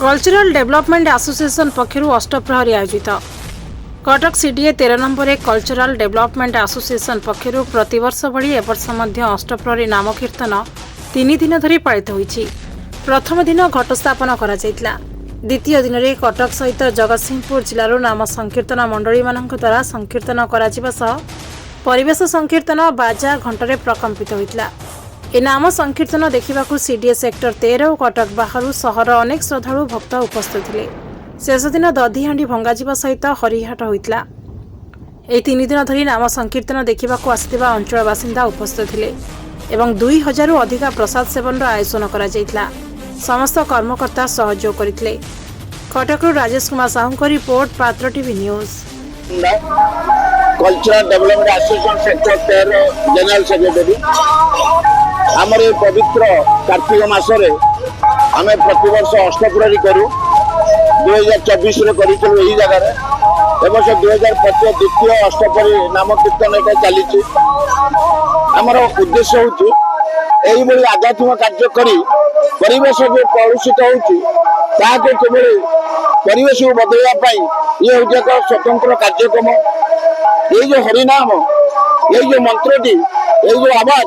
Cultural development association पक्षरु अष्टप्रहरी आयोजित Cuttack CDA 13 number cultural development association पक्षरु प्रतिवर्ष भली एवर्ष मध्य अष्टप्रहरी नाम कीर्तन 3 दिन धरी पालित होईछि। प्रथम दिन घट स्थापन करा जायतिला। द्वितीय दिन में कटक सहित जगतसिंहपुर जिलूर नाम संकीर्तन मंडली मानक द्वारा संकीर्तन करा जिबा सह परिवेश संकीर्तन बाजा घंटरे प्रकम्पित होइतिला। ए नाम संकीर्तन देखा सीडीए सेक्टर 13 और कटक बाहर सहर अनेक श्रद्धालु भक्त उपस्थित थे। शेष दिन दधिहांडी भंगाजिबा सहित हरिहाट होइतिला। ए 3 दिन धरी नाम संकीर्तन देखा आसिथिबा अंचल बासिंदा उपस्थित थे एवं 2000 अधिक प्रसाद सेवन आयोजन करा जायतिला। समस्त कर्मकर्ता सहयोग करथिले। कटकरू राजेश कुमार साहू को रिपोर्ट पात्र TV news. Cultural development association sector 13 general secretary आमर ये पवित्र कार्तिक मासरे आम प्रतिवर्ष अष्टप्रहरी करूँ 2024 करी जगार एवं 2025 द्वितीय अष्टप्रहरी नाम कीर्तन ये चली। आमर उद्देश्य हूँ यही आध्यात्मिक कार्य करी परिवेश जो कलुषित होवल परिवेश को बदलवा ये हूँ एक स्वतंत्र कार्यक्रम। ये जो हरिनाम ये जो मंत्रटी ये जो आवाज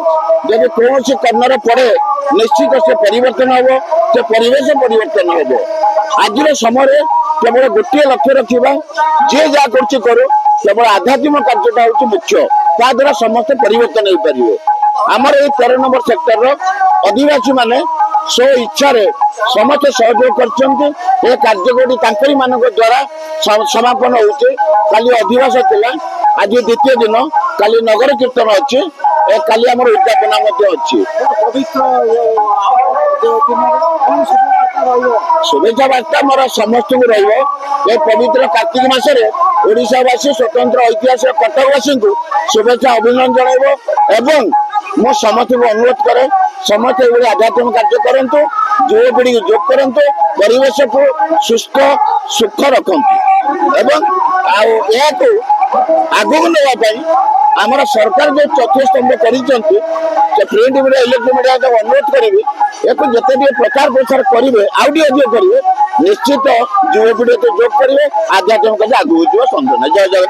जब कौन सी कर्णर पड़े निश्चित से परिवर्तन हम से परिवेश परिवर्तन हम। आज समय केवल गोटे लक्ष्य रखा जी जहाँ करू केवल आध्यात्मिक कार्यटा हूँ मुख्य ता द्वारा समस्त परिवर्तन हो पारे। आमर ये 13 नंबर सेक्टर अधिवासी माने स्व इच्छा समस्त सहयोग कर कार्यक्रम मान द्वारा समापन होचे। काली अधिवास थिला आज द्वितीय दिन काली नगर कीर्तन अच्छे काली आम उद्यापना अच्छी। शुभेच्छा वार्ता मोर समस्त को रे पवित्र कार्तिक मासरे ओडिशावासी स्वतंत्र ऐतिहासिक कटकवासी को शुभेच्छा अभिनंदन जन एवं मो समस्त को अनुरोध करे समस्त ये आध्यात्मिक कार्य करंतु युवपीढ़ी को जोग करंतु परिवेश को सुस्थ सुख रखंतु एवं आगू नापी आमर सरकार जो चतुर्थ स्तंभ कर प्रिंट मीडिया इलेक्ट्रिक मीडिया अनुरोध करी एक जिते भी प्रचार प्रसार करेंगे आधिक करेंगे निश्चित युवपीढ़ी को जोग करेंगे आध्यात्मिक आगू संजना। जय जगन्नाथ।